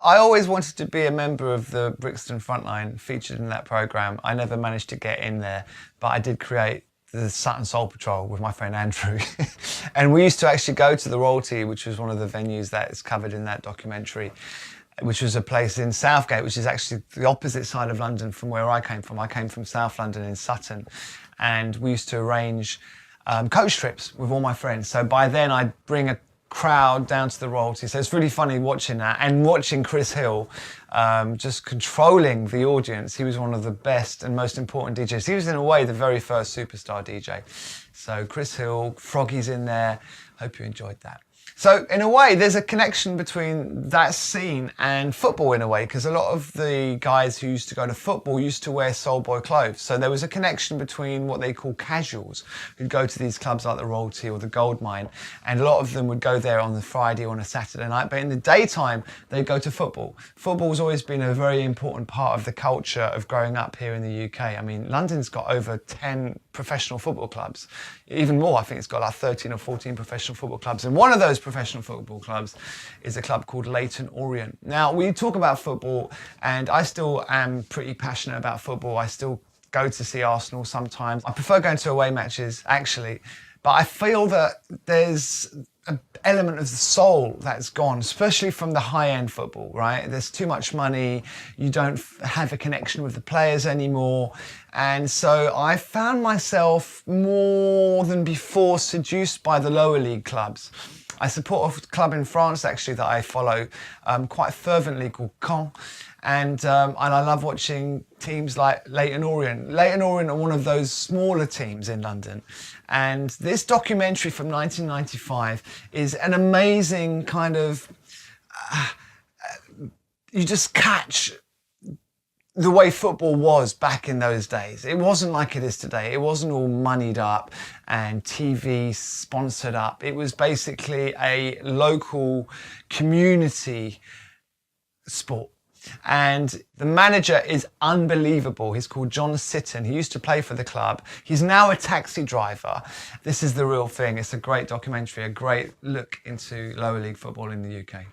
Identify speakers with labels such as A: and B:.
A: I always wanted to be a member of the Brixton Frontline featured in that programme. I never managed to get in there, but I did create the Sutton Soul Patrol with my friend Andrew. And we used to actually go to the Royalty, which was one of the venues that is covered in that documentary, which was a place in Southgate, which is actually the opposite side of London from where I came from. I came from South London in Sutton, and we used to arrange coach trips with all my friends. So by then I'd bring a crowd down to the Royalty. So it's really funny watching that and watching Chris Hill just controlling the audience. He was one of the best and most important DJs. He was in a way the very first superstar DJ. So Chris Hill, Froggy's in there. Hope you enjoyed that. So in a way, there's a connection between that scene and football in a way, because a lot of the guys who used to go to football used to wear Soul Boy clothes. So there was a connection between what they call casuals, who'd go to these clubs like the Royalty or the Goldmine, and a lot of them would go there on the Friday or on a Saturday night, but in the daytime, they'd go to football. Football's always been a very important part of the culture of growing up here in the UK. I mean, London's got over 10 professional football clubs. Even more, I think it's got like 13 or 14 professional football clubs. And one of those professional football clubs is a club called Leyton Orient. Now, we talk about football, and I still am pretty passionate about football. I still go to see Arsenal sometimes. I prefer going to away matches, actually. But I feel that there's an element of the soul that's gone, especially from the high-end football, right? There's too much money. You don't have a connection with the players anymore. And so I found myself more than before seduced by the lower league clubs. I support a club in France, actually, that I follow quite fervently called Caen. And I love watching teams like Leyton Orient. Leyton Orient are one of those smaller teams in London. And this documentary from 1995 is an amazing kind of, you just catch the way football was back in those days. It wasn't like it is today. It wasn't all moneyed up and TV sponsored up. It was basically a local community sport. And the manager is unbelievable. He's called John Sitton. He used to play for the club. He's now a taxi driver. This is the real thing. It's a great documentary, a great look into lower league football in the UK.